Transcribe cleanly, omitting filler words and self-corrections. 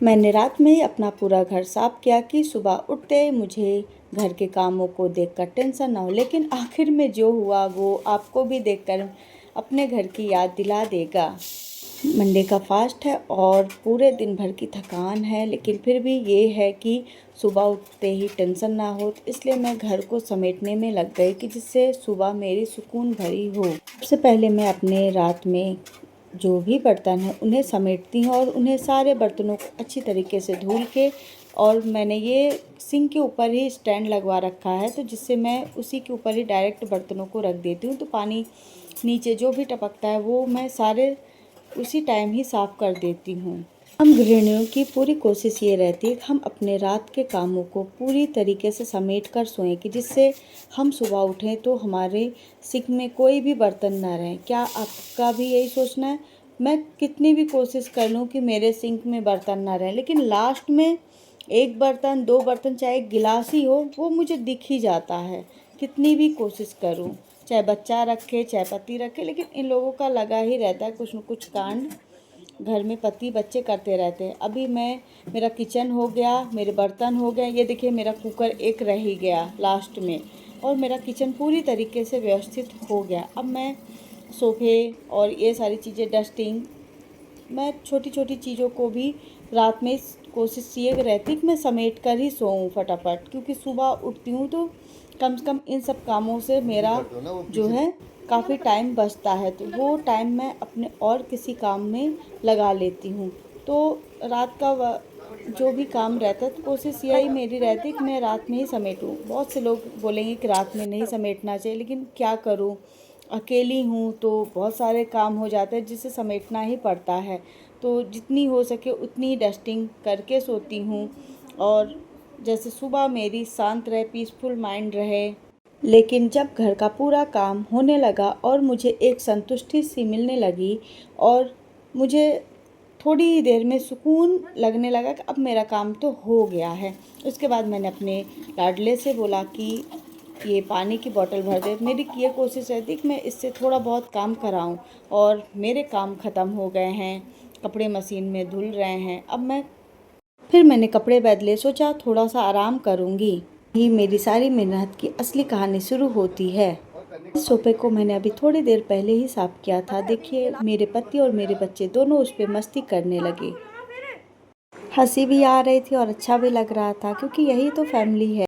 मैंने रात में ही अपना पूरा घर साफ किया कि सुबह उठते ही मुझे घर के कामों को देखकर टेंशन ना हो। लेकिन आखिर में जो हुआ वो आपको भी देखकर अपने घर की याद दिला देगा। मंडे का फास्ट है और पूरे दिन भर की थकान है, लेकिन फिर भी ये है कि सुबह उठते ही टेंशन ना हो, तो इसलिए मैं घर को समेटने में लग गई कि जिससे सुबह मेरी सुकून भरी हो। सबसे पहले मैं अपने रात में जो भी बर्तन हैं उन्हें समेटती हूँ और उन्हें सारे बर्तनों को अच्छी तरीके से धुल के, और मैंने ये सिंक के ऊपर ही स्टैंड लगवा रखा है, तो जिससे मैं उसी के ऊपर ही डायरेक्ट बर्तनों को रख देती हूँ। तो पानी नीचे जो भी टपकता है वो मैं सारे उसी टाइम ही साफ़ कर देती हूँ। हम गृहिणियों की पूरी कोशिश ये रहती है कि हम अपने रात के कामों को पूरी तरीके से समेट कर सोएं कि जिससे हम सुबह उठें तो हमारे सिंक में कोई भी बर्तन ना रहे। क्या आपका भी यही सोचना है? मैं कितनी भी कोशिश कर लूँ कि मेरे सिंक में बर्तन ना रहें, लेकिन लास्ट में एक बर्तन, दो बर्तन, चाहे एक गिलास ही हो, वो मुझे दिख ही जाता है, कितनी भी कोशिश करूँ। चाहे बच्चा रखे, चाहे पति रखे, लेकिन इन लोगों का लगा ही रहता है कुछ न कुछ कांड घर में पति बच्चे करते रहते हैं। अभी मेरा किचन हो गया, मेरे बर्तन हो गए, ये देखिए मेरा कुकर एक रह ही गया लास्ट में, और मेरा किचन पूरी तरीके से व्यवस्थित हो गया। अब मैं सोफे और ये सारी चीज़ें डस्टिंग, मैं छोटी छोटी चीज़ों को भी रात में कोशिश ये रहती कि मैं समेट कर ही सोऊं फटाफट, क्योंकि सुबह उठती हूँ तो कम से कम इन सब कामों से मेरा जो है काफ़ी टाइम बचता है, तो वो टाइम मैं अपने और किसी काम में लगा लेती हूँ। तो रात का जो भी काम रहता है तो कोशिश यही मेरी रहती है कि मैं रात में ही समेटूँ। बहुत से लोग बोलेंगे कि रात में नहीं समेटना चाहिए, लेकिन क्या करूँ, अकेली हूँ तो बहुत सारे काम हो जाते हैं जिसे समेटना ही पड़ता है। तो जितनी हो सके उतनी डस्टिंग करके सोती हूँ, और जैसे सुबह मेरी शांत रहे, पीसफुल माइंड रहे। लेकिन जब घर का पूरा काम होने लगा और मुझे एक संतुष्टि सी मिलने लगी, और मुझे थोड़ी ही देर में सुकून लगने लगा कि अब मेरा काम तो हो गया है। उसके बाद मैंने अपने लाडले से बोला कि ये पानी की बोतल भर दे। मेरी ये कोशिश रहती कि मैं इससे थोड़ा बहुत काम कराऊं, और मेरे काम ख़त्म हो गए हैं, कपड़े मशीन में धुल रहे हैं। अब फिर मैंने कपड़े बदले, सोचा थोड़ा सा आराम करूंगी। ही मेरी सारी मेहनत की असली कहानी शुरू होती है। इस सोफे को मैंने अभी थोड़ी देर पहले ही साफ किया था। देखिए मेरे पति और मेरे बच्चे दोनों उस पर मस्ती करने लगे। हंसी भी आ रही थी और अच्छा भी लग रहा था, क्योंकि यही तो फैमिली है।